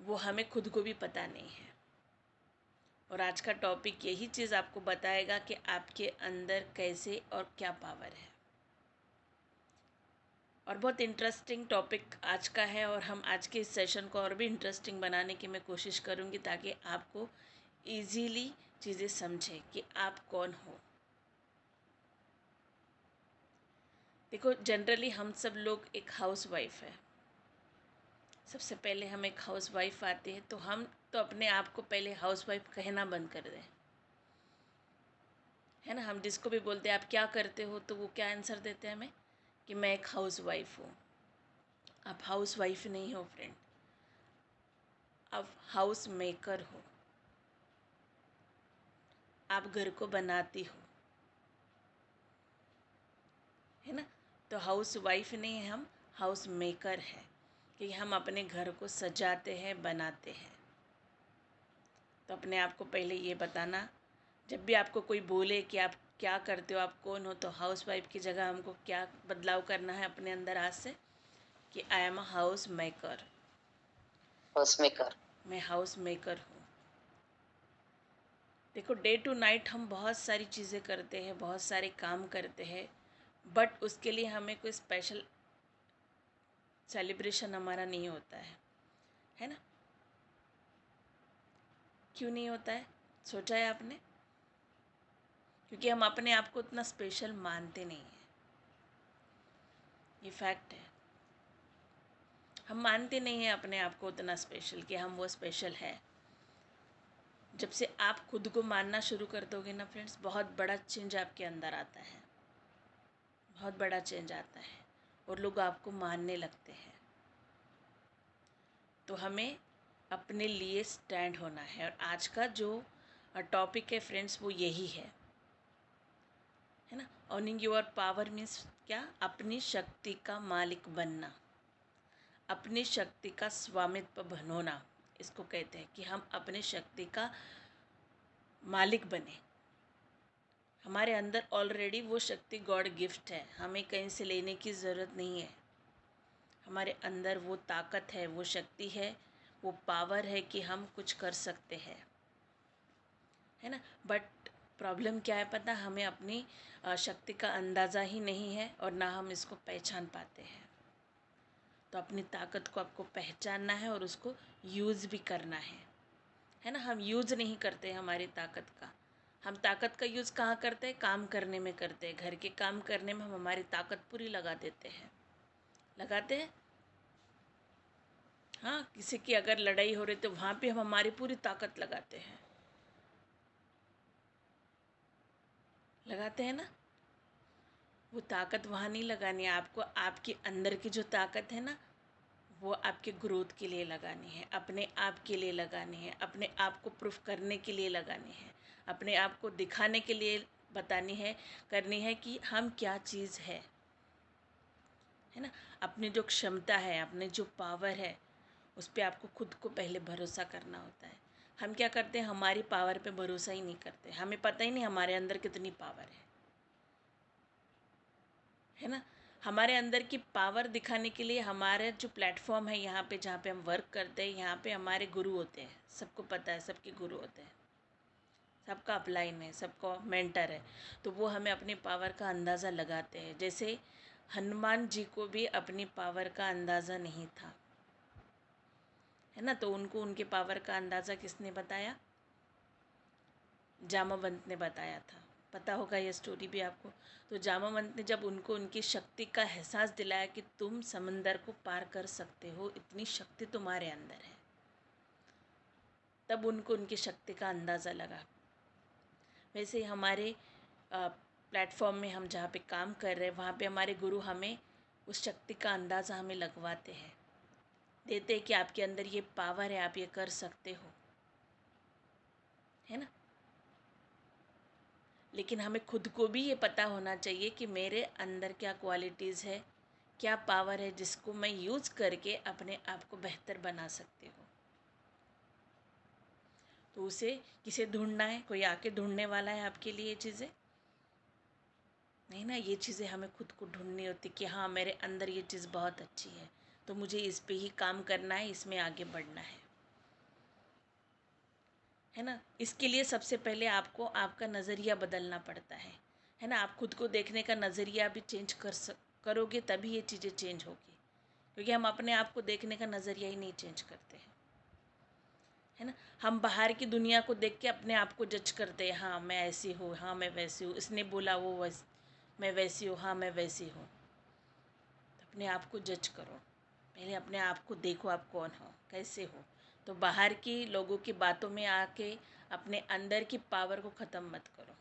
वो हमें खुद को भी पता नहीं है। और आज का टॉपिक यही चीज़ आपको बताएगा कि आपके अंदर कैसे और क्या पावर है। और बहुत इंटरेस्टिंग टॉपिक आज का है, और हम आज के इस सेशन को और भी इंटरेस्टिंग बनाने की मैं कोशिश करूँगी ताकि आपको ईजीली चीज़ें समझें कि आप कौन हो। देखो, जनरली हम सब लोग एक हाउस वाइफ है। सबसे पहले हम एक हाउस वाइफ आते हैं, तो हम तो अपने आप को पहले हाउस वाइफ कहना बंद कर दें, है ना। हम जिसको भी बोलते हैं आप क्या करते हो, तो वो क्या आंसर देते हैं हमें कि मैं एक हाउस वाइफ हूँ। आप हाउस वाइफ नहीं हो फ्रेंड, आप हाउस मेकर हो। आप घर को बनाती हो, है ना। तो हाउस वाइफ नहीं है, हम हाउस मेकर है कि हम अपने घर को सजाते हैं, बनाते हैं। तो अपने आप को पहले ये बताना, जब भी आपको कोई बोले कि आप क्या करते हो, आप कौन हो, तो हाउस वाइफ की जगह हमको क्या बदलाव करना है अपने अंदर आज से कि I am a house maker. House maker. मैं हाउस मेकर हूँ। देखो, डे टू नाइट हम बहुत सारी चीज़ें करते हैं, बहुत सारे काम करते हैं, बट उसके लिए हमें कोई स्पेशल सेलिब्रेशन हमारा नहीं होता है ना। क्यों नहीं होता है, सोचा है आपने? क्योंकि हम अपने आप को उतना स्पेशल मानते नहीं हैं। ये फैक्ट है, हम मानते नहीं हैं अपने आप को उतना स्पेशल कि हम वो स्पेशल है। जब से आप खुद को मानना शुरू कर दोगे ना फ्रेंड्स, बहुत बड़ा चेंज आपके अंदर आता है, बहुत बड़ा चेंज आता है, और लोग आपको मानने लगते हैं। तो हमें अपने लिए स्टैंड होना है, और आज का जो टॉपिक है फ्रेंड्स वो यही है ना। अर्निंग योर पावर मीन्स क्या? अपनी शक्ति का मालिक बनना, अपनी शक्ति का स्वामित्व बनोना। इसको कहते हैं कि हम अपने शक्ति का मालिक बने। हमारे अंदर ऑलरेडी वो शक्ति गॉड गिफ्ट है, हमें कहीं से लेने की ज़रूरत नहीं है। हमारे अंदर वो ताकत है, वो शक्ति है, वो पावर है कि हम कुछ कर सकते हैं, है ना। बट प्रॉब्लम क्या है पता, हमें अपनी शक्ति का अंदाज़ा ही नहीं है, और ना हम इसको पहचान पाते हैं। तो अपनी ताकत को आपको पहचानना है और उसको यूज़ भी करना है ना। हम यूज़ नहीं करते हमारी ताकत का। हम ताकत का यूज़ कहाँ करते हैं? काम करने में करते हैं। घर के काम करने में हम हमारी ताकत पूरी लगा देते हैं, लगाते हैं। हाँ, किसी की अगर लड़ाई हो रही तो वहाँ पे हम हमारी पूरी ताकत लगाते हैं, लगाते हैं ना। वो ताकत वहाँ नहीं लगानी है आपको, आपके अंदर की जो ताकत है ना, वो आपके ग्रोथ के लिए लगानी है, अपने आप के लिए लगानी है, अपने आप को प्रूफ करने के लिए लगानी है, अपने आप को दिखाने के लिए बतानी है, करनी है कि हम क्या चीज़ है ना। अपनी जो क्षमता है, अपने जो पावर है, उस पर आपको खुद को पहले भरोसा करना होता है। हम क्या करते हैं, हमारी पावर पे भरोसा ही नहीं करते, हमें पता ही नहीं हमारे अंदर कितनी पावर है ना। हमारे अंदर की पावर दिखाने के लिए हमारे जो प्लेटफॉर्म है यहाँ पे, जहाँ पे हम वर्क करते हैं, यहाँ पे हमारे गुरु होते हैं। सबको पता है, सबके गुरु होते हैं, सबका अपलाइन है, सबको मेंटर है। तो वो हमें अपनी पावर का अंदाज़ा लगाते हैं। जैसे हनुमान जी को भी अपनी पावर का अंदाज़ा नहीं था, है ना। तो उनको उनके पावर का अंदाज़ा किसने बताया? जामवंत ने बताया था। पता होगा ये स्टोरी भी आपको। तो जामवंत ने जब उनको उनकी शक्ति का एहसास दिलाया कि तुम समंदर को पार कर सकते हो, इतनी शक्ति तुम्हारे अंदर है, तब उनको उनकी शक्ति का अंदाज़ा लगा। वैसे ही हमारे प्लेटफॉर्म में हम जहाँ पे काम कर रहे हैं, वहाँ पे हमारे गुरु हमें उस शक्ति का अंदाज़ा हमें लगवाते हैं, देते हैं कि आपके अंदर ये पावर है, आप ये कर सकते हो, है ना। लेकिन हमें खुद को भी ये पता होना चाहिए कि मेरे अंदर क्या क्वालिटीज़ है, क्या पावर है, जिसको मैं यूज़ करके अपने आप को बेहतर बना सकती हूँ। तो उसे किसे ढूंढना है? कोई आके ढूंढने वाला है आपके लिए ये चीज़ें? नहीं ना, ये चीज़ें हमें खुद को ढूंढनी होती कि हाँ, मेरे अंदर ये चीज़ बहुत अच्छी है, तो मुझे इस पे ही काम करना है, इसमें आगे बढ़ना है। है ना। इसके लिए सबसे पहले आपको आपका नज़रिया बदलना पड़ता है ना। आप खुद को देखने का नज़रिया भी चेंज करोगे तभी ये चीज़ें चेंज होगी, क्योंकि हम अपने आप को देखने का नज़रिया ही नहीं चेंज करते हैं, है ना। हम बाहर की दुनिया को देख के अपने आप को जज करते हैं, हाँ मैं ऐसी हूँ, हाँ मैं वैसी हूँ, इसने बोला वो मैं वैसी हूँ, हाँ मैं वैसी हूँ। तो अपने आप को जज करो, पहले अपने आप को देखो आप कौन हो, कैसे हो। तो बाहर की लोगों की बातों में आके अपने अंदर की पावर को ख़त्म मत करो।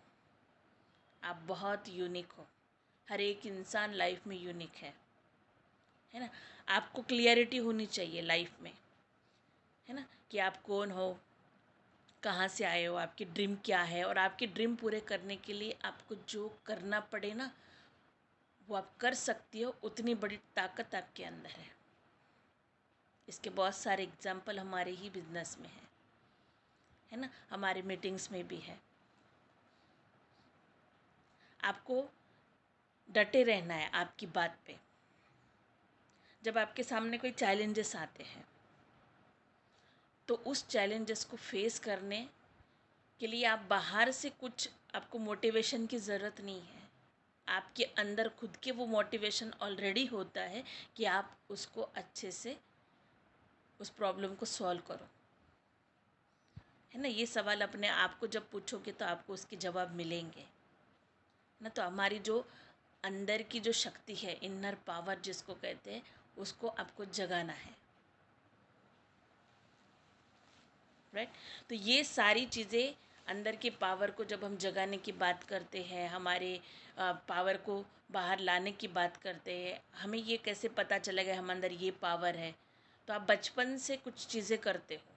आप बहुत यूनिक हो, हर एक इंसान लाइफ में यूनिक है ना। आपको क्लियरिटी होनी चाहिए लाइफ में, है ना, कि आप कौन हो, कहाँ से आए हो, आपकी ड्रीम क्या है, और आपकी ड्रीम पूरे करने के लिए आपको जो करना पड़े ना वो आप कर सकती हो। उतनी बड़ी ताकत आपके अंदर इसके बहुत सारे एग्जाम्पल हमारे ही बिजनेस में है ना, हमारे मीटिंग्स में भी है। आपको डटे रहना है आपकी बात पे। जब आपके सामने कोई चैलेंजेस आते हैं तो उस चैलेंजेस को फेस करने के लिए आप बाहर से कुछ, आपको मोटिवेशन की ज़रूरत नहीं है। आपके अंदर खुद के वो मोटिवेशन ऑलरेडी होता है कि आप उसको अच्छे से, उस प्रॉब्लम को सॉल्व करो, है ना। ये सवाल अपने आप को जब पूछोगे तो आपको उसके जवाब मिलेंगे ना। तो हमारी जो अंदर की जो शक्ति है, इनर पावर जिसको कहते हैं, उसको आपको जगाना है, राइट। तो ये सारी चीज़ें, अंदर की पावर को जब हम जगाने की बात करते हैं, हमारे पावर को बाहर लाने की बात करते हैं, हमें ये कैसे पता चलेगा हम अंदर ये पावर है। तो आप बचपन से कुछ चीज़ें करते हो,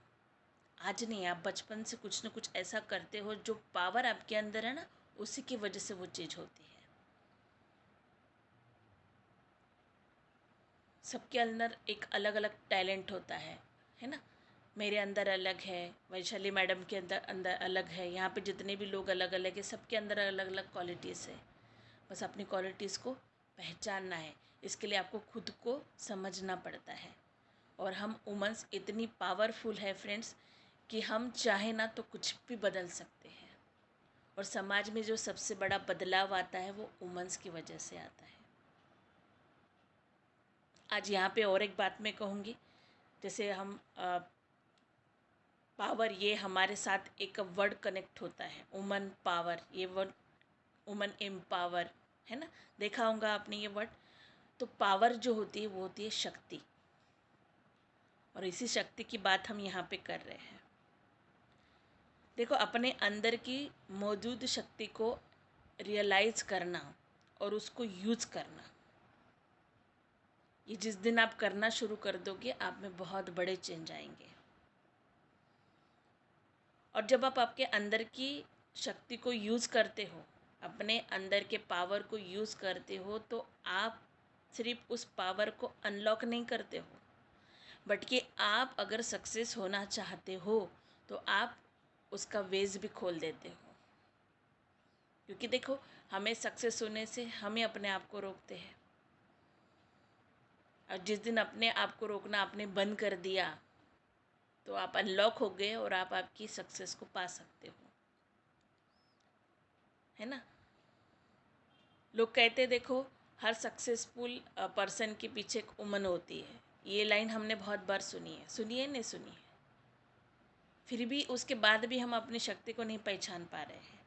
आज नहीं, आप बचपन से कुछ न कुछ ऐसा करते हो जो पावर आपके अंदर है ना, उसी की वजह से वो चीज़ होती है। सबके अंदर एक अलग अलग टैलेंट होता है ना। मेरे अंदर अलग है, वैशाली मैडम के अंदर अंदर अलग है, यहाँ पे जितने भी लोग अलग अलग है, सबके अंदर अलग अलग क्वालिटीज़ है। बस अपनी क्वालिटीज़ को पहचानना है। इसके लिए आपको खुद को समझना पड़ता है। और हम वुमेन्स इतनी पावरफुल है फ्रेंड्स कि हम चाहे ना तो कुछ भी बदल सकते हैं। और समाज में जो सबसे बड़ा बदलाव आता है वो वुमेन्स की वजह से आता है। आज यहाँ पे और एक बात मैं कहूँगी, जैसे हम पावर, ये हमारे साथ एक वर्ड कनेक्ट होता है, वुमन पावर, ये वर्ड वुमन एम्पावर, है ना, देखा होगा आपने ये वर्ड। तो पावर जो होती है वो होती है शक्ति, और इसी शक्ति की बात हम यहाँ पे कर रहे हैं। देखो, अपने अंदर की मौजूद शक्ति को रियलाइज़ करना और उसको यूज़ करना, ये जिस दिन आप करना शुरू कर दोगे आप में बहुत बड़े चेंज आएंगे। और जब आप आपके अंदर की शक्ति को यूज़ करते हो, अपने अंदर के पावर को यूज़ करते हो, तो आप सिर्फ उस पावर को अनलॉक नहीं करते हो, बट कि आप अगर सक्सेस होना चाहते हो तो आप उसका वेज भी खोल देते हो। क्योंकि देखो, हमें सक्सेस होने से हमें अपने आप को रोकते हैं, और जिस दिन अपने आप को रोकना आपने बंद कर दिया तो आप अनलॉक हो गए और आप आपकी सक्सेस को पा सकते हो, है ना। लोग कहते हैं, देखो, हर सक्सेसफुल पर्सन के पीछे एक वुमन होती है। ये लाइन हमने बहुत बार सुनी है नहीं सुनी है। फिर भी उसके बाद भी हम अपनी शक्ति को नहीं पहचान पा रहे हैं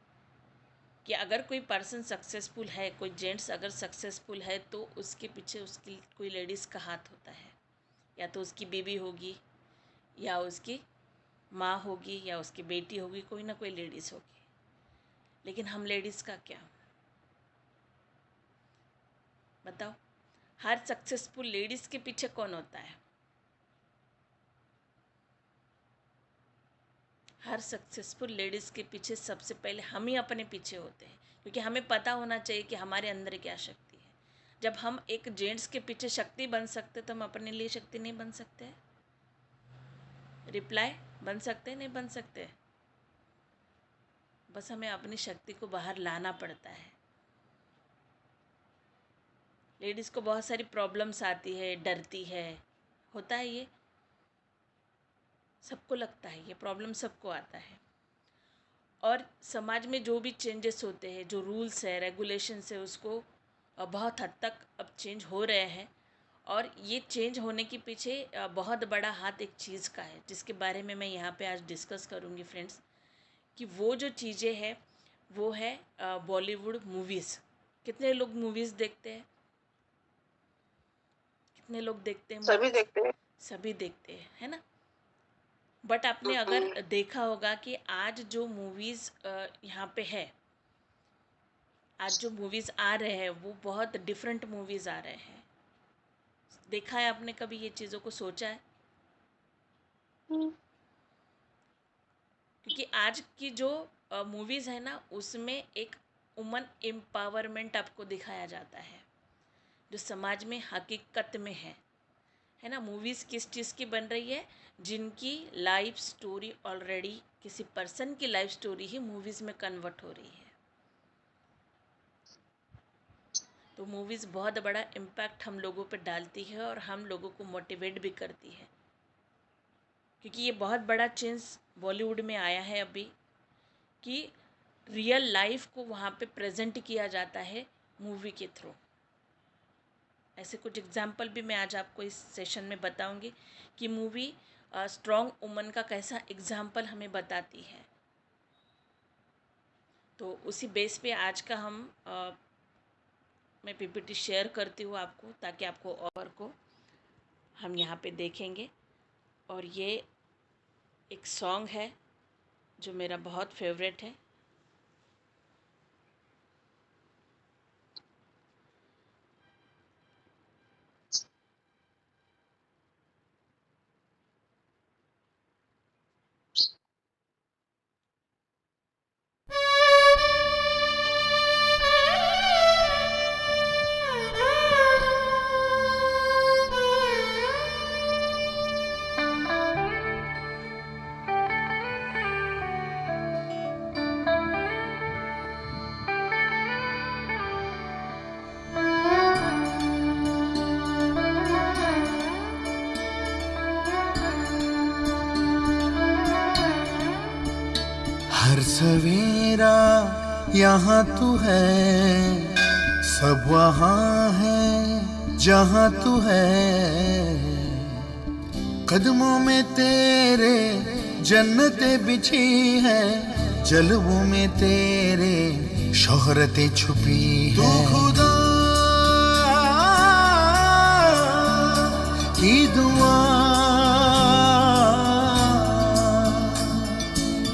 कि अगर कोई पर्सन सक्सेसफुल है, कोई जेंट्स अगर सक्सेसफुल है, तो उसके पीछे उसकी कोई लेडीज़ का हाथ होता है। या तो उसकी बीवी होगी, या उसकी माँ होगी, या उसकी बेटी होगी, कोई ना कोई लेडीज़ होगी। लेकिन हम लेडीज़ का क्या, बताओ। हर सक्सेसफुल लेडीज़ के पीछे कौन होता है? हर सक्सेसफुल लेडीज़ के पीछे सबसे पहले हम ही अपने पीछे होते हैं, क्योंकि हमें पता होना चाहिए कि हमारे अंदर क्या शक्ति है। जब हम एक जेंट्स के पीछे शक्ति बन सकते तो हम अपने लिए शक्ति नहीं बन सकते? रिप्लाई, बन सकते नहीं बन सकते? बस हमें अपनी शक्ति को बाहर लाना पड़ता है। लेडीज़ को बहुत सारी प्रॉब्लम्स आती है, डरती है, होता है, ये सबको लगता है, ये प्रॉब्लम सबको आता है। और समाज में जो भी चेंजेस होते हैं, जो रूल्स है, रेगुलेशंस है, उसको बहुत हद तक अब चेंज हो रहे हैं। और ये चेंज होने के पीछे बहुत बड़ा हाथ एक चीज़ का है, जिसके बारे में मैं यहाँ पे आज डिस्कस करूँगी फ्रेंड्स। कि वो जो चीज़ें हैं वो है बॉलीवुड मूवीज़। कितने लोग मूवीज़ देखते हैं? कितने लोग देखते हैं सभी मूवीज़? देखते हैं। सभी देखते हैं, है ना। बट आपने अगर देखा होगा कि आज जो मूवीज़ यहाँ पे है, आज जो मूवीज़ आ रहे हैं वो बहुत डिफरेंट मूवीज़ आ रहे हैं। देखा है आपने कभी ये चीज़ों को, सोचा है? क्योंकि आज की जो मूवीज़ है ना, उसमें एक वुमन एम्पावरमेंट आपको दिखाया जाता है, जो समाज में हकीकत में है ना। मूवीज़ किस चीज़ की बन रही है? जिनकी लाइफ स्टोरी ऑलरेडी, किसी पर्सन की लाइफ स्टोरी ही मूवीज़ में कन्वर्ट हो रही है। तो मूवीज़ बहुत बड़ा इम्पैक्ट हम लोगों पर डालती है और हम लोगों को मोटिवेट भी करती है। क्योंकि ये बहुत बड़ा चेंज बॉलीवुड में आया है अभी, कि रियल लाइफ को वहाँ पे प्रेजेंट किया जाता है मूवी के थ्रू। ऐसे कुछ एग्जाम्पल भी मैं आज आपको इस सेशन में बताऊंगी कि मूवी स्ट्रॉन्ग वुमन का कैसा एग्जाम्पल हमें बताती है। तो उसी बेस पे आज का मैं पीपीटी शेयर करती हूँ आपको, ताकि आपको और को हम यहाँ पे देखेंगे। और ये एक सॉन्ग है जो मेरा बहुत फेवरेट है। हर सवेरा यहाँ तू है, सब वहाँ है जहाँ तू है। कदमों में तेरे जन्नतें बिछी है, जलवों में तेरे शोहरतें छुपी है। तू खुदा की दुआ,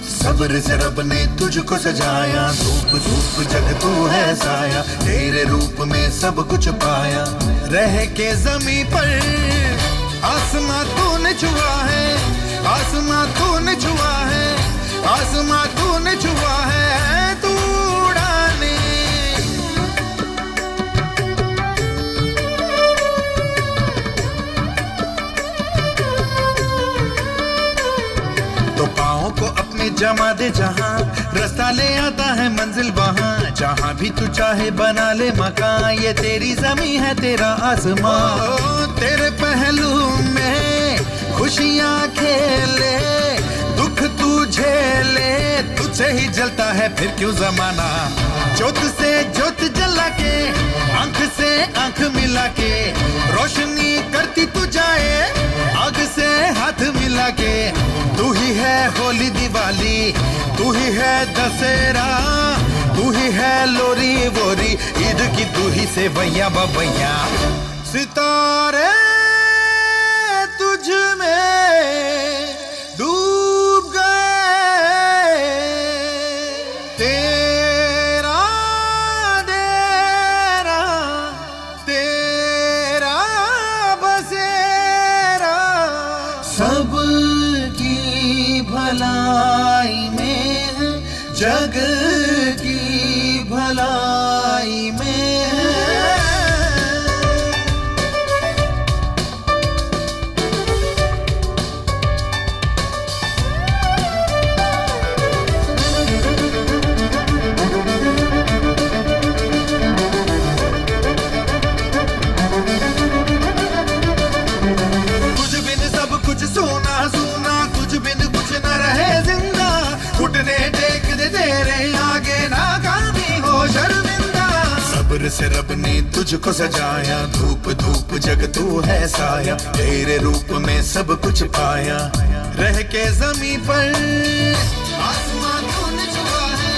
सब्र से रब ने तुझको सजाया, धूप धूप जग तू है साया, तेरे रूप में सब कुछ पाया। रह के जमी पर आसमां तूने छुआ है, आसमां तूने छुआ है, आसमां तूने छुआ है। तू उड़ाने तो पाँव को अपने जमा दे जहाँ, रास्ता ले आता है मंजिल वहाँ। जहाँ भी तू चाहे बना ले मकान, ये तेरी जमी है तेरा आसमां। तेरे पहलू में खुशियाँ खेले, दुख तू झेले, तुझसे ही जलता है फिर क्यों जमाना। ज्योत से ज्योत जला के, आंख से आंख मिला के, रोशनी करती तू जाए, आग से हाथ मिला के। तू ही है होली दिवाली, तू ही है दशहरा, तू ही है लोरी वोरी, ईद की तू ही से भैया बबैया। सितारे तुझ में डूब गए, तेरा डेरा, तेरा बसेरा, सब की भलाई में है, जग की भलाई में है। सोना सोना तुझ बिन कुछ न रहे जिंदा, घुटने टेक दे प्यार से रब ने तुझको सजाया, धूप धूप जग तू है साया, तेरे रूप में सब कुछ पाया। रह के जमीन पर आसमां तूने छुआ है,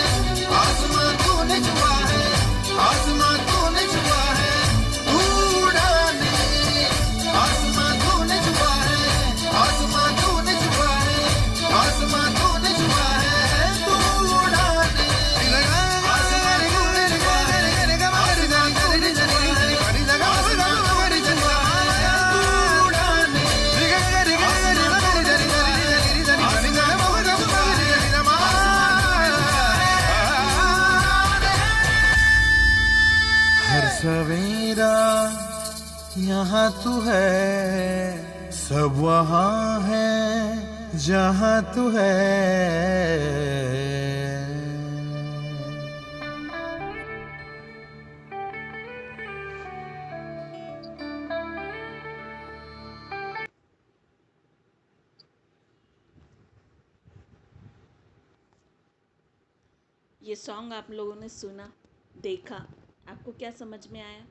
आसमां तूने छुआ है, आसमां तूने छुआ है, उड़ाने आसमां तूने छुआ है, आसमां तूने छुआ है, आसमां तूने छुआ है, तू उड़ाने आसमां तूने छुआ है, आसमां तूने छुआ है, आसमां तूने छुआ है, तू उड़ाने हर सवेरा यहाँ तू है, सब वहाँ है जहाँ तू है। ये सॉन्ग आप लोगों ने सुना, देखा, आपको क्या समझ में आया?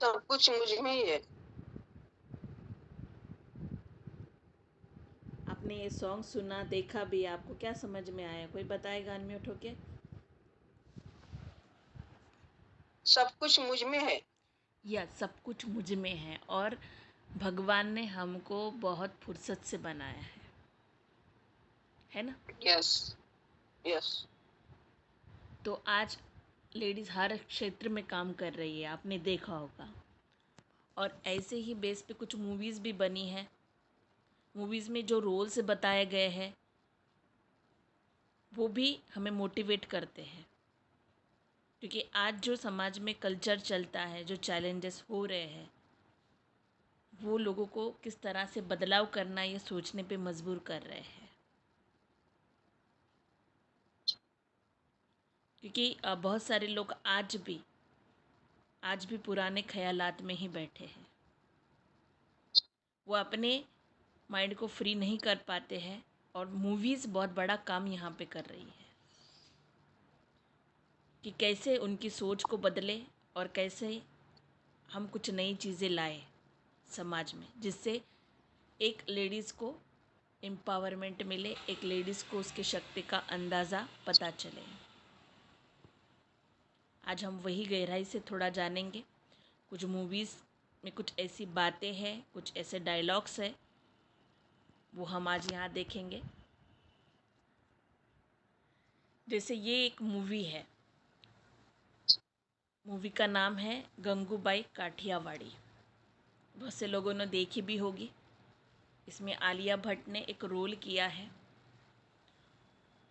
सब कुछ मुझ में ही है। आपने ये सॉन्ग सुना, देखा भी, आपको क्या समझ में आया? कोई बताएगा अनम्यूट होके? सब कुछ मुझ में है। या सब कुछ मुझ में है और भगवान ने हमको बहुत फुर्सत से बनाया है ना? Yes yes. तो आज लेडीज़ हर क्षेत्र में काम कर रही है, आपने देखा होगा। और ऐसे ही बेस पे कुछ मूवीज़ भी बनी हैं। मूवीज़ में जो रोल से बताए गए हैं वो भी हमें मोटिवेट करते हैं, क्योंकि आज जो समाज में कल्चर चलता है, जो चैलेंजेस हो रहे हैं, वो लोगों को किस तरह से बदलाव करना ये सोचने पे मजबूर कर रहे हैं। क्योंकि बहुत सारे लोग आज भी पुराने ख्यालात में ही बैठे हैं। वो अपने माइंड को फ्री नहीं कर पाते हैं और मूवीज़ बहुत बड़ा काम यहाँ पे कर रही है कि कैसे उनकी सोच को बदले और कैसे हम कुछ नई चीज़ें लाए समाज में, जिससे एक लेडीज़ को एम्पावरमेंट मिले, एक लेडीज़ को उसकी शक्ति का अंदाज़ा पता चले। आज हम वही गहराई से थोड़ा जानेंगे। कुछ मूवीज़ में कुछ ऐसी बातें हैं, कुछ ऐसे डायलॉग्स हैं, वो हम आज यहाँ देखेंगे। जैसे ये एक मूवी है, मूवी का नाम है गंगूबाई काठियावाड़ी। बहुत से लोगों ने देखी भी होगी। इसमें आलिया भट्ट ने एक रोल किया है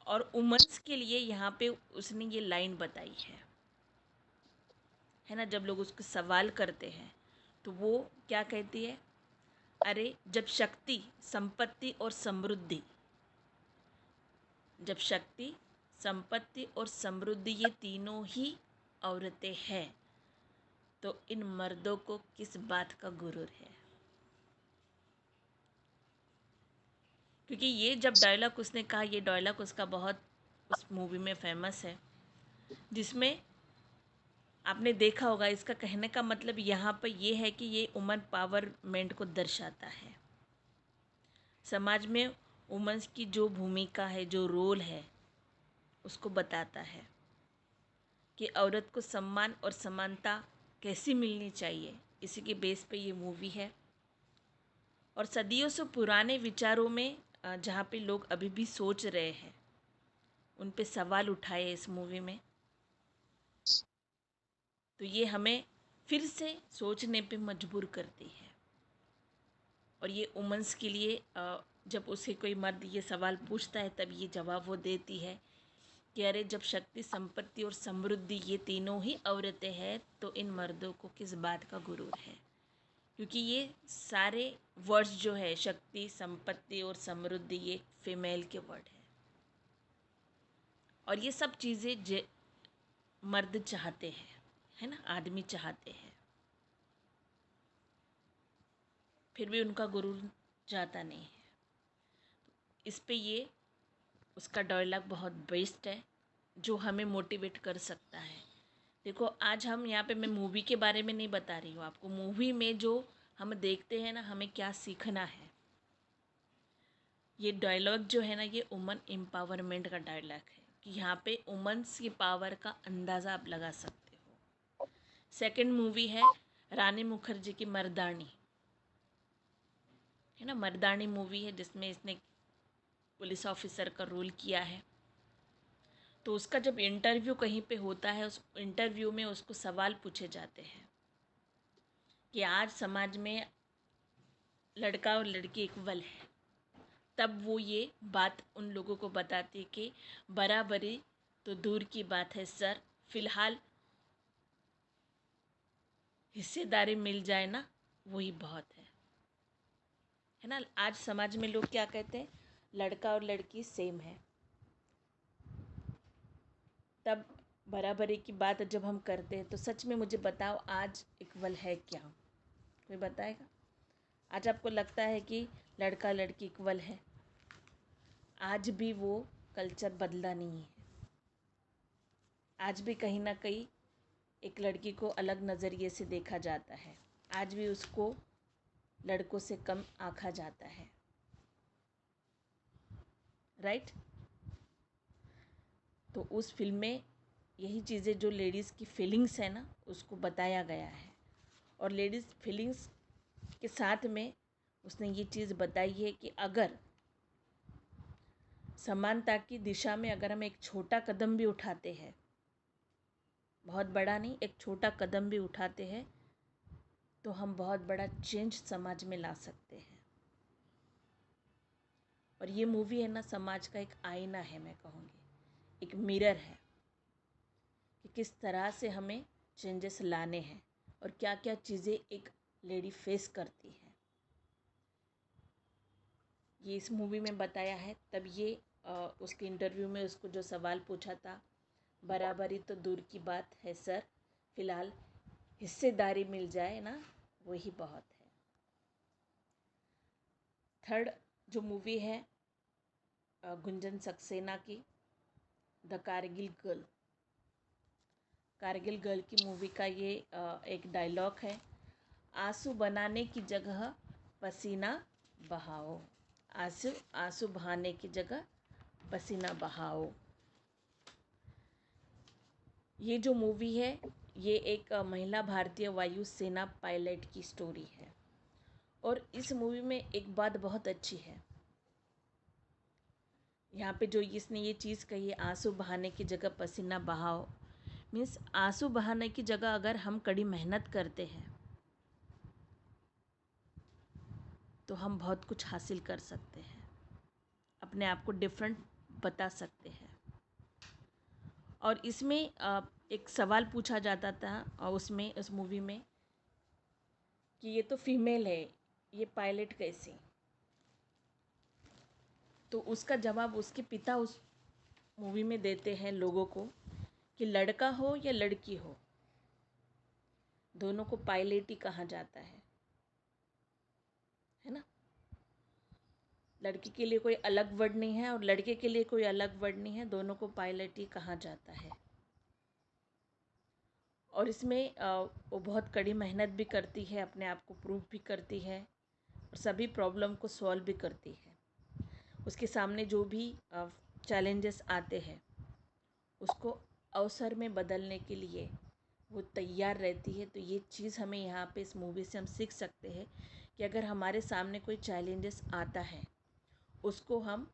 और वुमेन्स के लिए यहाँ पे उसने ये लाइन बताई है ना। जब लोग उसको सवाल करते हैं तो वो क्या कहती है? अरे जब शक्ति, संपत्ति और समृद्धि, जब शक्ति, संपत्ति और समृद्धि ये तीनों ही औरतें हैं तो इन मर्दों को किस बात का गुरूर है। क्योंकि ये जब डायलॉग उसने कहा, ये डायलॉग उसका बहुत उस मूवी में फेमस है, जिसमें आपने देखा होगा। इसका कहने का मतलब यहाँ पर ये है कि ये वुमन पावरमेंट को दर्शाता है। समाज में वुमेन्स की जो भूमिका है, जो रोल है, उसको बताता है कि औरत को सम्मान और समानता कैसी मिलनी चाहिए। इसी के बेस पे ये मूवी है। और सदियों से पुराने विचारों में जहाँ पे लोग अभी भी सोच रहे हैं, उन पे सवाल उठाए इस मूवी में। तो ये हमें फिर से सोचने पे मजबूर करती है। और ये वुमेन्स के लिए जब उसे कोई मर्द ये सवाल पूछता है तब ये जवाब वो देती है कि अरे जब शक्ति, संपत्ति और समृद्धि ये तीनों ही औरतें हैं तो इन मर्दों को किस बात का गुरूर है। क्योंकि ये सारे वर्ड्स जो है, शक्ति, संपत्ति और समृद्धि, ये फीमेल के वर्ड है। और ये सब चीज़ें मर्द चाहते हैं, है ना, आदमी चाहते हैं, फिर भी उनका गुरूर जाता नहीं है। इस पे ये उसका डायलॉग बहुत बेस्ट है जो हमें मोटिवेट कर सकता है। देखो आज हम यहाँ पे, मैं मूवी के बारे में नहीं बता रही हूँ आपको, मूवी में जो हम देखते हैं ना, हमें क्या सीखना है। ये डायलॉग जो है ना, ये वुमन एम्पावरमेंट का डायलॉग है कि यहाँ पे वुमेन्स की पावर का अंदाज़ा आप लगा सकते हो। सेकंड मूवी है रानी मुखर्जी की मर्दानी, है ना, मर्दानी मूवी है जिसमें इसने पुलिस ऑफिसर का रोल किया है। तो उसका जब इंटरव्यू कहीं पे होता है, उस इंटरव्यू में उसको सवाल पूछे जाते हैं कि आज समाज में लड़का और लड़की इक्वल है, तब वो ये बात उन लोगों को बताती है कि बराबरी तो दूर की बात है सर, फिलहाल हिस्सेदारी मिल जाए ना, वही बहुत है ना। आज समाज में लोग क्या कहते हैं, लड़का और लड़की सेम है, तब बराबरी की बात जब हम करते हैं तो सच में मुझे बताओ आज इक्वल है क्या? कोई बताएगा? आज आपको लगता है कि लड़का लड़की इक्वल है? आज भी वो कल्चर बदला नहीं है। आज भी कहीं ना कहीं एक लड़की को अलग नज़रिए से देखा जाता है, आज भी उसको लड़कों से कम आंका जाता है, राइट। तो उस फिल्म में यही चीज़ें जो लेडीज़ की फीलिंग्स है ना, उसको बताया गया है। और लेडीज़ फीलिंग्स के साथ में उसने ये चीज़ बताई है कि अगर समानता की दिशा में अगर हम एक छोटा कदम भी उठाते हैं, बहुत बड़ा नहीं, एक छोटा कदम भी उठाते हैं, तो हम बहुत बड़ा चेंज समाज में ला सकते हैं। और ये मूवी है ना, समाज का एक आईना है, मैं कहूँगी एक मिरर है कि किस तरह से हमें चेंजेस लाने हैं और क्या क्या चीज़ें एक लेडी फेस करती है, ये इस मूवी में बताया है। तब ये उसके इंटरव्यू में उसको जो सवाल पूछा था, बराबरी तो दूर की बात है सर, फिलहाल हिस्सेदारी मिल जाए ना, वही बहुत है। थर्ड जो मूवी है गुंजन सक्सेना की, the Kargil girl. Kargil girl की मूवी का ये एक डायलॉग है, आंसू बनाने की जगह पसीना बहाओ, आंसू बहाने की जगह पसीना बहाओ। ये जो मूवी है, ये एक महिला भारतीय वायुसेना पायलट की स्टोरी है। और इस मूवी में एक बात बहुत अच्छी है, यहाँ पे जो इसने ये चीज़ कही है, आंसू बहाने की जगह पसीना बहाओ, मीन्स आंसू बहाने की जगह अगर हम कड़ी मेहनत करते हैं तो हम बहुत कुछ हासिल कर सकते हैं, अपने आप को डिफरेंट बता सकते हैं। और इसमें एक सवाल पूछा जाता था और उसमें उस मूवी में कि ये तो फीमेल है, ये पायलट कैसे? तो उसका जवाब उसके पिता उस मूवी में देते हैं लोगों को कि लड़का हो या लड़की हो, दोनों को पायलट ही कहा जाता है ना। लड़की के लिए कोई अलग वर्ड नहीं है और लड़के के लिए कोई अलग वर्ड नहीं है, दोनों को पायलट ही कहा जाता है। और इसमें वो बहुत कड़ी मेहनत भी करती है, अपने आप को प्रूव भी करती है और सभी प्रॉब्लम को सॉल्व भी करती है। उसके सामने जो भी चैलेंजेस आते हैं उसको अवसर में बदलने के लिए वो तैयार रहती है। तो ये चीज़ हमें यहाँ पे इस मूवी से हम सीख सकते हैं कि अगर हमारे सामने कोई चैलेंजेस आता है उसको हम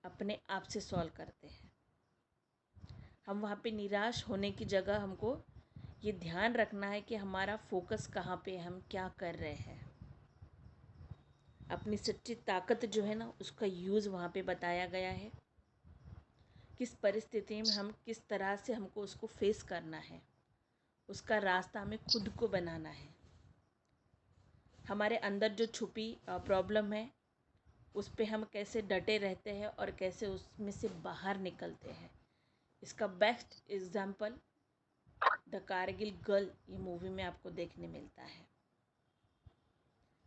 अपने आप से सॉल्व करते हैं। हम वहाँ पे निराश होने की जगह हमको ये ध्यान रखना है कि हमारा फोकस कहाँ पे है, हम क्या कर रहे हैं। अपनी सच्ची ताकत जो है ना, उसका यूज़ वहाँ पे बताया गया है, किस परिस्थिति में हम किस तरह से हमको उसको फेस करना है, उसका रास्ता हमें खुद को बनाना है। हमारे अंदर जो छुपी प्रॉब्लम है उस पे हम कैसे डटे रहते हैं और कैसे उसमें से बाहर निकलते हैं, इसका best example the Kargil girl ये मूवी में आपको देखने मिलता है।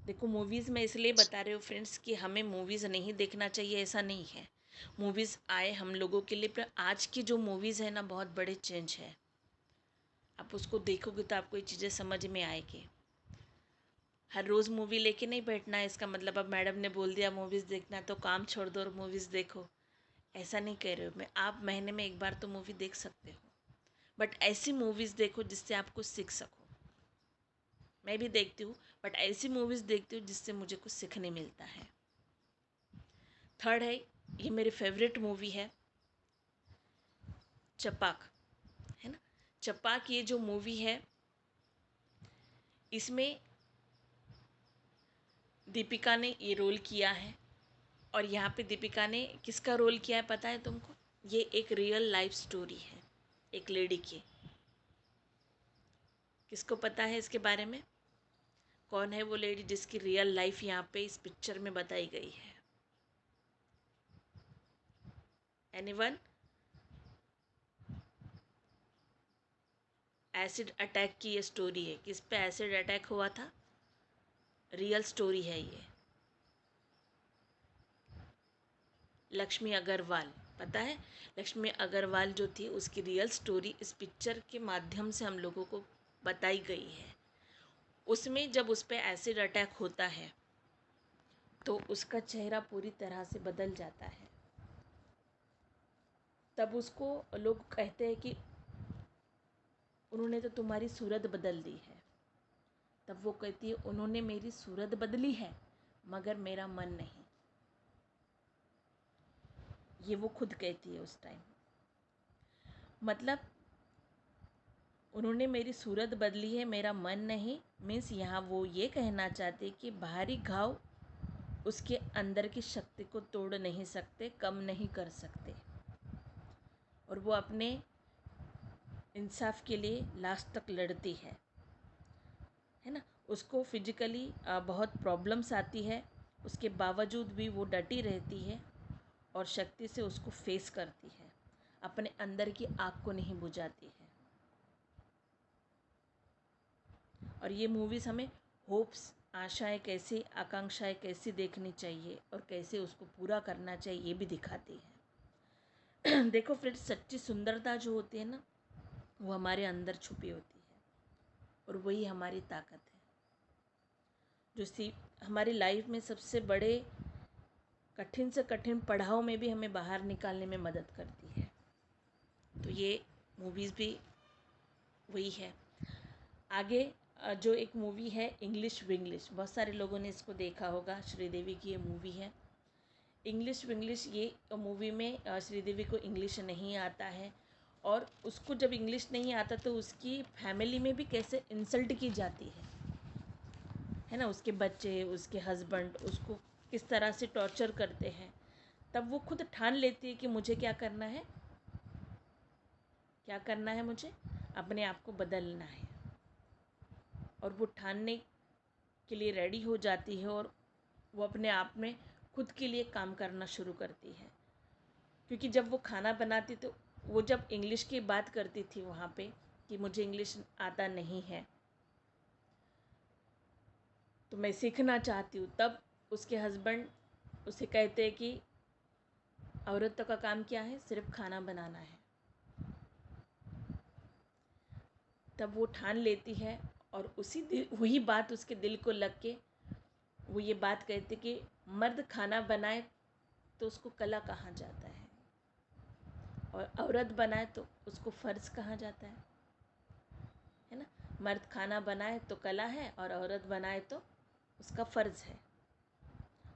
देखो, मूवीज़ मैं इसलिए बता रही हूँ फ्रेंड्स कि हमें मूवीज़ नहीं देखना चाहिए, ऐसा नहीं है। मूवीज़ आए हम लोगों के लिए, पर आज की जो मूवीज़ है ना, बहुत बड़े चेंज है। आप उसको देखोगे तो आपको ये चीज़ें समझ में आएगी। हर रोज़ मूवी लेके नहीं बैठना है, इसका मतलब अब मैडम ने बोल दिया मूवीज़ देखना है तो काम छोड़ दो और मूवीज़ देखो, ऐसा नहीं कह रही हूँ मैं। आप महीने में एक बार तो मूवी देख सकते हो, बट ऐसी मूवीज़ देखो जिससे आप कुछ सीख सको। मैं भी देखती हूँ, बट ऐसी मूवीज़ देखती हूँ जिससे मुझे कुछ सीखने मिलता है। थर्ड है, ये मेरी फेवरेट मूवी है चपाक, है ना। चपाक ये जो मूवी है, इसमें दीपिका ने ये रोल किया है। और यहाँ पे दीपिका ने किसका रोल किया है पता है तुमको? ये एक रियल लाइफ स्टोरी है एक लेडी की। किसको पता है इसके बारे में? कौन है वो लेडी जिसकी रियल लाइफ यहाँ पे इस पिक्चर में बताई गई है? एनीवन? एसिड अटैक की ये स्टोरी है। किस पे एसिड अटैक हुआ था? रियल स्टोरी है ये। लक्ष्मी अग्रवाल, पता है? लक्ष्मी अग्रवाल जो थी, उसकी रियल स्टोरी इस पिक्चर के माध्यम से हम लोगों को बताई गई है। उसमें जब उस पर एसिड अटैक होता है तो उसका चेहरा पूरी तरह से बदल जाता है। तब उसको लोग कहते हैं कि उन्होंने तो तुम्हारी सूरत बदल दी है। तब वो कहती है उन्होंने मेरी सूरत बदली है मगर मेरा मन नहीं। ये वो खुद कहती है उस टाइम। मतलब उन्होंने मेरी सूरत बदली है, मेरा मन नहीं, मीन्स यहाँ वो ये कहना चाहते कि बाहरी घाव उसके अंदर की शक्ति को तोड़ नहीं सकते, कम नहीं कर सकते। और वो अपने इंसाफ के लिए लास्ट तक लड़ती है ना। उसको फिजिकली बहुत प्रॉब्लम्स आती है, उसके बावजूद भी वो डटी रहती है और शक्ति से उसको फेस करती है, अपने अंदर की आग को नहीं बुझाती है। और ये मूवीज़ हमें होप्स, आशाएं कैसी, आकांक्षाएं कैसी देखनी चाहिए और कैसे उसको पूरा करना चाहिए ये भी दिखाती है। देखो फ्रेंड्स, सच्ची सुंदरता जो होती है ना, वो हमारे अंदर छुपी होती है और वही हमारी ताकत है, जो हमारी लाइफ में सबसे बड़े कठिन से कठिन पड़ाव में भी हमें बाहर निकालने में मदद करती है। तो ये मूवीज़ भी वही है। आगे जो एक मूवी है इंग्लिश विंग्लिश, बहुत सारे लोगों ने इसको देखा होगा। श्रीदेवी की ये मूवी है इंग्लिश विंग्लिश। ये मूवी में श्रीदेवी को इंग्लिश नहीं आता है और उसको जब इंग्लिश नहीं आता तो उसकी फैमिली में भी कैसे इंसल्ट की जाती है ना। उसके बच्चे, उसके हस्बैंड उसको किस तरह से टॉर्चर करते हैं। तब वो खुद ठान लेती है कि मुझे क्या करना है, क्या करना है, मुझे अपने आप को बदलना है। और वो ठानने के लिए रेडी हो जाती है और वो अपने आप में खुद के लिए काम करना शुरू करती है। क्योंकि जब वो खाना बनाती तो वो जब इंग्लिश की बात करती थी वहाँ पे कि मुझे इंग्लिश आता नहीं है तो मैं सीखना चाहती हूँ, तब उसके हस्बैंड उसे कहते हैं कि औरतों का काम क्या है, सिर्फ खाना बनाना है। तब वो ठान लेती है और वही बात उसके दिल को लग के वो ये बात कहती कि मर्द खाना बनाए तो उसको कला कहा जाता है और औरत बनाए तो उसको फ़र्ज कहा जाता है ना। मर्द खाना बनाए तो कला है और औरत बनाए तो उसका फ़र्ज़ है।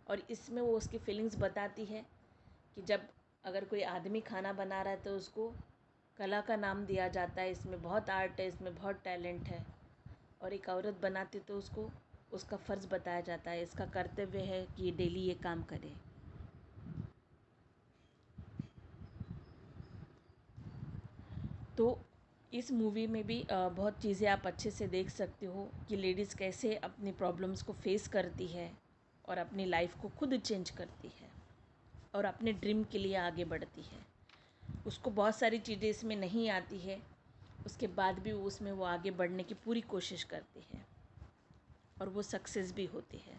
और इसमें वो उसकी फीलिंग्स बताती है कि जब अगर कोई आदमी खाना बना रहा है तो उसको कला का नाम दिया जाता है, इसमें बहुत आर्ट है, इसमें बहुत टैलेंट है। और एक औरत बनाती तो उसको उसका फ़र्ज़ बताया जाता है, इसका कर्तव्य है कि ये डेली ये काम करे। तो इस मूवी में भी बहुत चीज़ें आप अच्छे से देख सकते हो कि लेडीज़ कैसे अपनी प्रॉब्लम्स को फेस करती है और अपनी लाइफ को खुद चेंज करती है और अपने ड्रीम के लिए आगे बढ़ती है। उसको बहुत सारी चीज़ें इसमें नहीं आती है, उसके बाद भी उसमें वो आगे बढ़ने की पूरी कोशिश करती है। और वो सक्सेस भी होती है।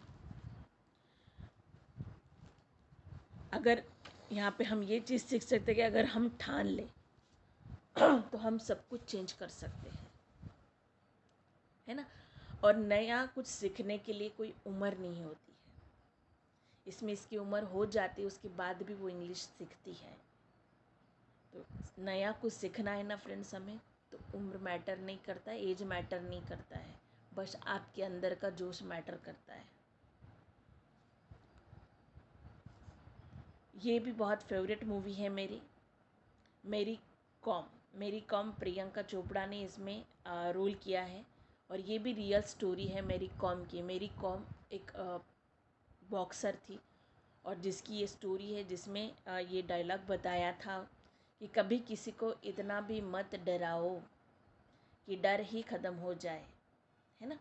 अगर यहाँ पे हम ये चीज़ सीख सकते हैं कि अगर हम ठान लें तो हम सब कुछ चेंज कर सकते हैं, है ना। और नया कुछ सीखने के लिए कोई उम्र नहीं होती है। इसमें इसकी उम्र हो जाती है, उसके बाद भी वो इंग्लिश सीखती है। तो नया कुछ सीखना है ना फ्रेंड्स हमें, तो उम्र मैटर नहीं करता है, एज मैटर नहीं करता है, बस आपके अंदर का जोश मैटर करता है। ये भी बहुत फेवरेट मूवी है मेरी, मेरी कॉम प्रियंका चोपड़ा ने इसमें रोल किया है। और ये भी रियल स्टोरी है मेरी कॉम की। मेरी कॉम एक बॉक्सर थी और जिसकी ये स्टोरी है, जिसमें ये डायलॉग बताया था कि कभी किसी को इतना भी मत डराओ कि डर ही ख़त्म हो जाए, है ना।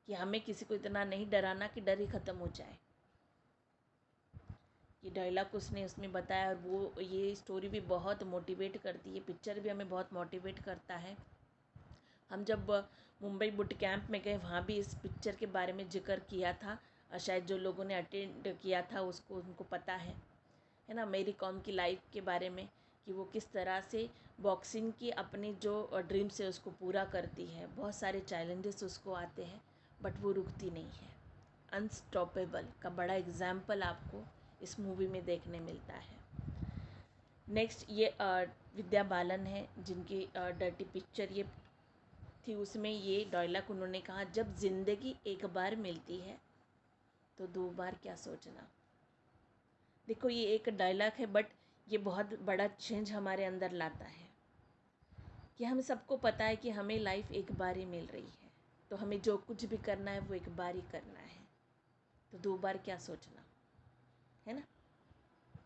कि हमें किसी को इतना नहीं डराना कि डर ही ख़त्म हो जाए। ये डायलॉग उसने उसमें बताया और वो ये स्टोरी भी बहुत मोटिवेट करती है। पिक्चर भी हमें बहुत मोटिवेट करता है। हम जब मुंबई बूट कैंप में गए, वहाँ भी इस पिक्चर के बारे में जिक्र किया था। शायद जो लोगों ने अटेंड किया था उसको उनको पता है ना, मेरी कॉम की लाइफ के बारे में, कि वो किस तरह से बॉक्सिंग की अपनी जो ड्रीम्स है उसको पूरा करती है। बहुत सारे चैलेंजेस उसको आते हैं बट वो रुकती नहीं है। अनस्टॉपेबल का बड़ा एग्जाम्पल आपको इस मूवी में देखने मिलता है। नेक्स्ट ये विद्या बालन है, जिनकी डर्टी पिक्चर ये थी। उसमें ये डायलॉग उन्होंने कहा, जब ज़िंदगी एक बार मिलती है तो दो बार क्या सोचना। देखो ये एक डायलॉग है बट ये बहुत बड़ा चेंज हमारे अंदर लाता है कि हम सबको पता है कि हमें लाइफ एक बार ही मिल रही है, तो हमें जो कुछ भी करना है वो एक बार ही करना है। तो दो बार क्या सोचना, है ना।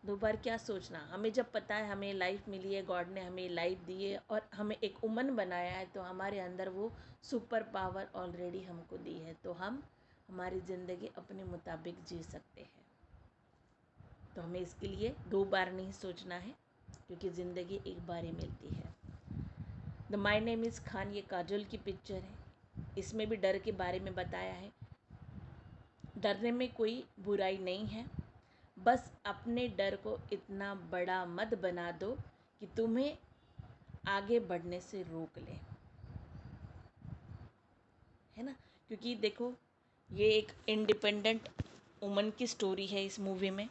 दो बार क्या सोचना। हमें जब पता है हमें लाइफ मिली है, गॉड ने हमें लाइफ दी है और हमें एक उमन बनाया है, तो हमारे अंदर वो सुपर पावर ऑलरेडी हमको दी है, तो हम हमारी ज़िंदगी अपने मुताबिक जी सकते हैं। तो हमें इसके लिए दो बार नहीं सोचना है, क्योंकि ज़िंदगी एक बार ही मिलती है। The my name is Khan ये काजोल की पिक्चर है। इसमें भी डर के बारे में बताया है। डरने में कोई बुराई नहीं है, बस अपने डर को इतना बड़ा मत बना दो कि तुम्हें आगे बढ़ने से रोक ले, है ना। क्योंकि देखो ये एक इंडिपेंडेंट वुमन की स्टोरी है इस मूवी में,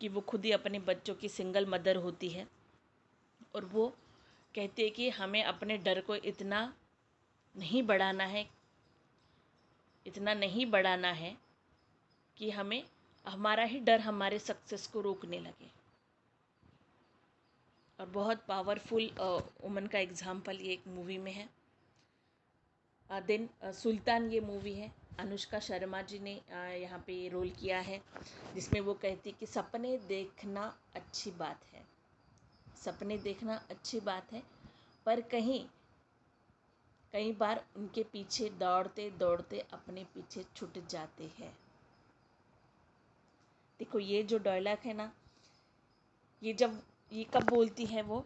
कि वो खुद ही अपने बच्चों की सिंगल मदर होती है और वो कहती है कि हमें अपने डर को इतना नहीं बढ़ाना है कि हमें हमारा ही डर हमारे सक्सेस को रोकने लगे। और बहुत पावरफुल वुमन का एग्जाम्पल ये एक मूवी में है। देन सुल्तान ये मूवी है, अनुष्का शर्मा जी ने यहाँ पे रोल किया है, जिसमें वो कहती है कि सपने देखना अच्छी बात है, सपने देखना अच्छी बात है, पर कई बार उनके पीछे दौड़ते दौड़ते अपने पीछे छूट जाते हैं। देखो ये जो डायलॉग है ना, ये कब बोलती है वो,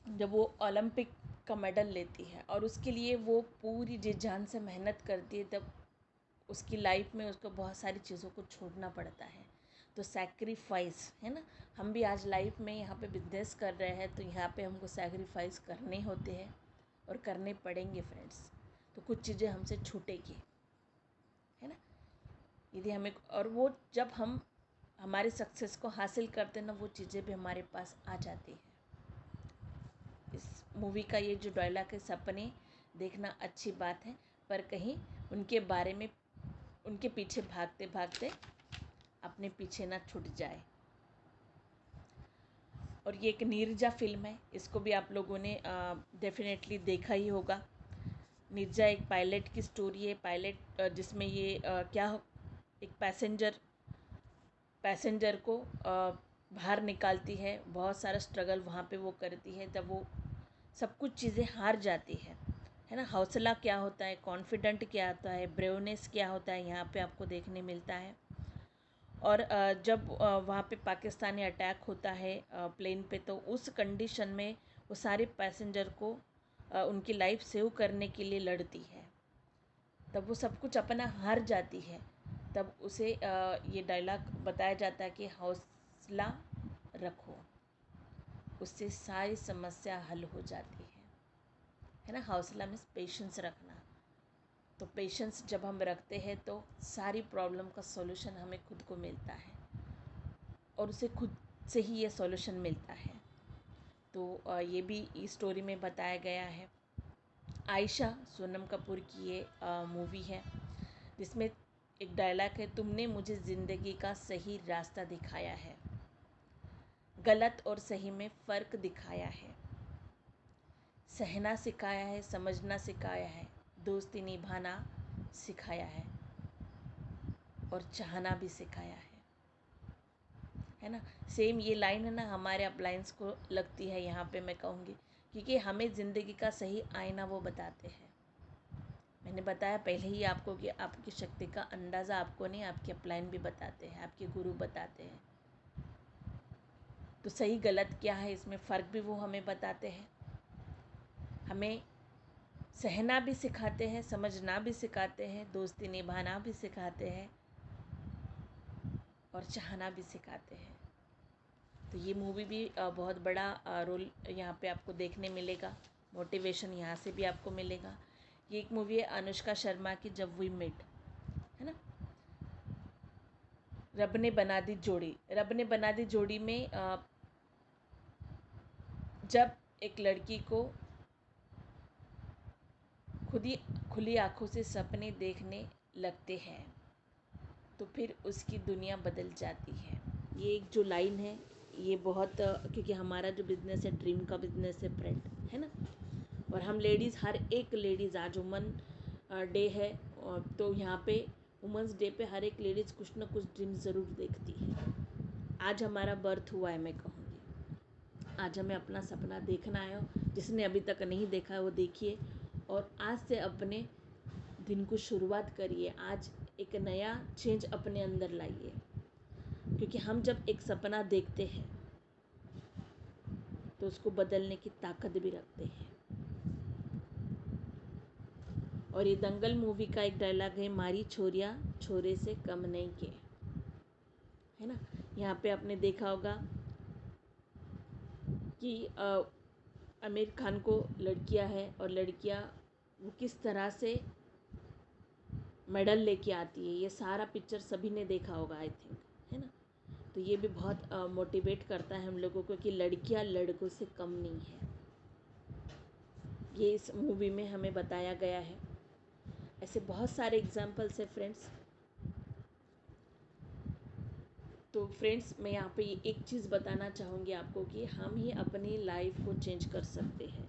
जब वो ओलंपिक का मेडल लेती है और उसके लिए वो पूरी जी जान से मेहनत करती है, तब उसकी लाइफ में उसको बहुत सारी चीज़ों को छोड़ना पड़ता है। तो सैक्रिफाइस, है ना। हम भी आज लाइफ में यहाँ पे बिजनेस कर रहे हैं, तो यहाँ पे हमको सैक्रिफाइस करने होते हैं और करने पड़ेंगे फ्रेंड्स। तो कुछ चीज़ें हमसे छूटेगी, है ना, यदि हमें। और वो जब हम हमारे सक्सेस को हासिल करते हैं ना, वो चीज़ें भी हमारे पास आ जाती है। इस मूवी का ये जो डायलॉग है, सपने देखना अच्छी बात है, पर कहीं उनके बारे में उनके पीछे भागते भागते अपने पीछे ना छूट जाए। और ये एक नीरजा फिल्म है, इसको भी आप लोगों ने डेफिनेटली देखा ही होगा। नीरजा एक पायलट की स्टोरी है, पायलट जिसमें ये एक पैसेंजर को बाहर निकालती है, बहुत सारा स्ट्रगल वहाँ पे वो करती है, तब वो सब कुछ चीज़ें हार जाती है ना। हौसला क्या होता है, कॉन्फिडेंट क्या होता है, ब्रेवनेस क्या होता है, यहाँ पे आपको देखने मिलता है। और जब वहाँ पे पाकिस्तानी अटैक होता है प्लेन पे, तो उस कंडीशन में वो सारे पैसेंजर को उनकी लाइफ सेव करने के लिए लड़ती है। तब वो सब कुछ अपना हार जाती है, तब उसे ये डायलॉग बताया जाता है कि हौसला रखो, उससे सारी समस्या हल हो जाती है ना। हौसला मीन्स पेशेंस रखना। तो पेशेंस जब हम रखते हैं तो सारी प्रॉब्लम का सॉल्यूशन हमें खुद को मिलता है और उसे खुद से ही ये सॉल्यूशन मिलता है। तो ये भी इस स्टोरी में बताया गया है। आयशा सोनम कपूर की ये मूवी है जिसमें एक डायलॉग है, तुमने मुझे ज़िंदगी का सही रास्ता दिखाया है, गलत और सही में फ़र्क दिखाया है, सहना सिखाया है, समझना सिखाया है, दोस्ती निभाना सिखाया है और चाहना भी सिखाया है ना। सेम ये लाइन है ना हमारे अप्लायंस को लगती है यहाँ पे, मैं कहूँगी, क्योंकि हमें ज़िंदगी का सही आईना वो बताते हैं। मैंने बताया पहले ही आपको कि आपकी शक्ति का अंदाज़ा आपको नहीं, आपके अपलाइन भी बताते हैं, आपके गुरु बताते हैं। तो सही गलत क्या है इसमें फ़र्क भी वो हमें बताते हैं, हमें सहना भी सिखाते हैं, समझना भी सिखाते हैं, दोस्ती निभाना भी सिखाते हैं और चाहना भी सिखाते हैं। तो ये मूवी भी बहुत बड़ा रोल यहाँ पे आपको देखने मिलेगा, मोटिवेशन यहाँ से भी आपको मिलेगा। ये एक मूवी है अनुष्का शर्मा की, जब वी मेट, है ना। रब ने बना दी जोड़ी। रब ने बना दी जोड़ी में जब एक लड़की को खुद ही खुली आँखों से सपने देखने लगते हैं तो फिर उसकी दुनिया बदल जाती है। ये एक जो लाइन है ये बहुत, क्योंकि हमारा जो बिज़नेस है ड्रीम का बिज़नेस है फ्रेंड, है ना। और हम लेडीज़, हर एक लेडीज़, आज वुमन डे है तो यहाँ पे वुमेंस डे पे हर एक लेडीज़ कुछ ना कुछ ड्रीम ज़रूर देखती है। आज हमारा बर्थ हुआ है, मैं कहूँगी आज हमें अपना सपना देखना है। जिसने अभी तक नहीं देखा है वो देखिए और आज से अपने दिन को शुरुआत करिए। आज एक नया चेंज अपने अंदर लाइए, क्योंकि हम जब एक सपना देखते हैं तो उसको बदलने की ताकत भी रखते हैं। और ये दंगल मूवी का एक डायलॉग है, मारी छोरिया छोरे से कम नहीं के, है ना। यहाँ पे आपने देखा होगा कि आमिर खान को लड़कियां हैं और लड़कियां वो किस तरह से मेडल लेके आती है, ये सारा पिक्चर सभी ने देखा होगा आई थिंक, है ना। तो ये भी बहुत मोटिवेट करता है हम लोगों को कि लड़कियां लड़कों से कम नहीं है, ये इस मूवी में हमें बताया गया है। ऐसे बहुत सारे एग्जाम्पल्स है फ्रेंड्स। तो फ्रेंड्स मैं यहाँ पे एक चीज़ बताना चाहूँगी आपको कि हम ही अपनी लाइफ को चेंज कर सकते हैं।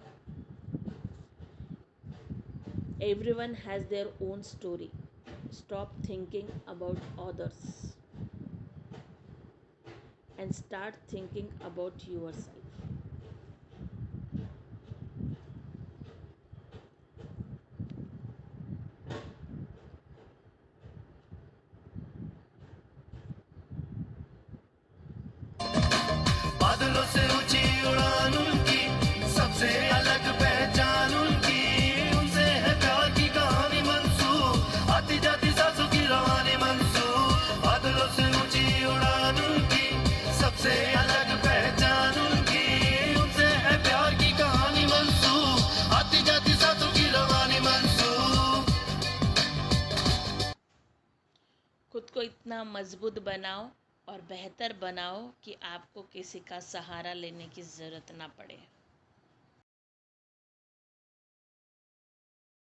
Everyone has their own story, stop thinking about others and start thinking about yourself. बादलों से ऊंची उड़ान उनकी, सबसे अलग पहचान उनकी, उनसे है प्यार की कहानी मंसूब, आती जाती सांसों की रवानी मंसूब। बादलों से ऊंची उड़ान उनकी, सबसे अलग पहचान उनकी, उनसे है प्यार की कहानी मंसूब, आती जाती सांसों की रवानी मंसूब। खुद को इतना मजबूत बनाओ और बेहतर बनाओ कि आपको किसी का सहारा लेने की ज़रूरत ना पड़े।